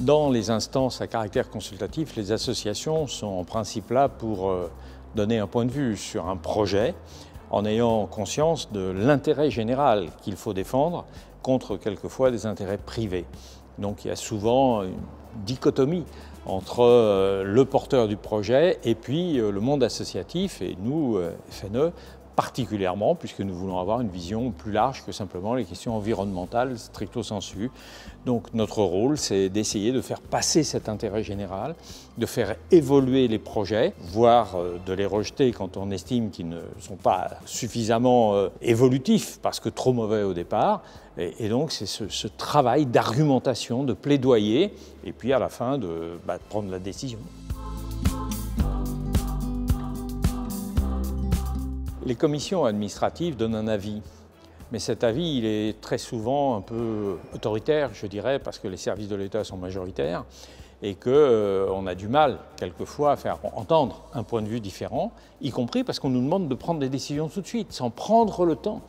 Dans les instances à caractère consultatif, les associations sont en principe là pour donner un point de vue sur un projet en ayant conscience de l'intérêt général qu'il faut défendre contre quelquefois des intérêts privés. Donc il y a souvent une dichotomie entre le porteur du projet et puis le monde associatif et nous, FNE, particulièrement puisque nous voulons avoir une vision plus large que simplement les questions environnementales stricto sensu. Donc notre rôle, c'est d'essayer de faire passer cet intérêt général, de faire évoluer les projets, voire de les rejeter quand on estime qu'ils ne sont pas suffisamment évolutifs parce que trop mauvais au départ. Et donc c'est ce travail d'argumentation, de plaidoyer et puis à la fin de prendre la décision. Les commissions administratives donnent un avis, mais cet avis il est très souvent un peu autoritaire, je dirais, parce que les services de l'État sont majoritaires et qu'on a du mal quelquefois à faire entendre un point de vue différent, y compris parce qu'on nous demande de prendre des décisions tout de suite, sans prendre le temps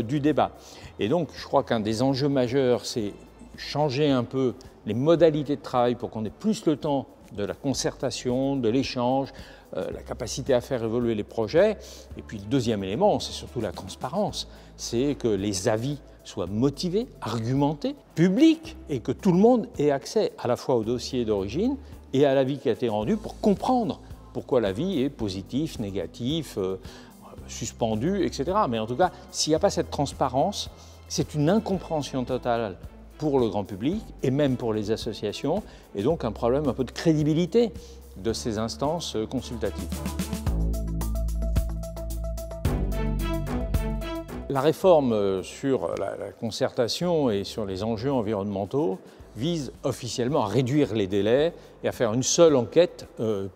du débat. Et donc je crois qu'un des enjeux majeurs, c'est changer un peu les modalités de travail pour qu'on ait plus le temps de la concertation, de l'échange, la capacité à faire évoluer les projets. Et puis le deuxième élément, c'est surtout la transparence. C'est que les avis soient motivés, argumentés, publics et que tout le monde ait accès à la fois au dossier d'origine et à l'avis qui a été rendu pour comprendre pourquoi l'avis est positif, négatif, suspendu, etc. Mais en tout cas, s'il n'y a pas cette transparence, c'est une incompréhension totale pour le grand public et même pour les associations, et donc un problème un peu de crédibilité de ces instances consultatives. La réforme sur la concertation et sur les enjeux environnementaux vise officiellement à réduire les délais et à faire une seule enquête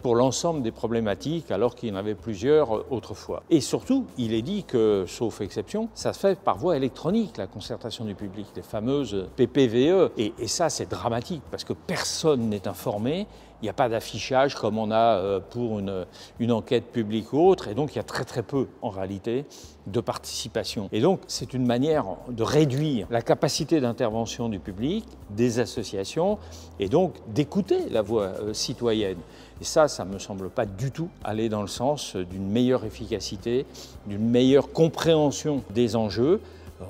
pour l'ensemble des problématiques alors qu'il y en avait plusieurs autrefois. Et surtout, il est dit que, sauf exception, ça se fait par voie électronique, la concertation du public, les fameuses PPVE. Et ça, c'est dramatique parce que personne n'est informé. Il n'y a pas d'affichage comme on a pour une enquête publique ou autre, et donc il y a très peu en réalité de participation. Et donc c'est une manière de réduire la capacité d'intervention du public, des associations, et donc d'écouter la voix citoyenne. Et ça ne me semble pas du tout aller dans le sens d'une meilleure efficacité, d'une meilleure compréhension des enjeux.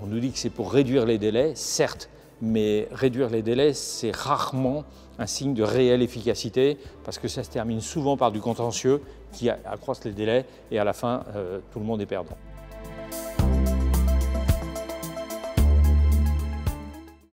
On nous dit que c'est pour réduire les délais, certes, mais réduire les délais, c'est rarement un signe de réelle efficacité parce que ça se termine souvent par du contentieux qui accroisse les délais et à la fin, tout le monde est perdant.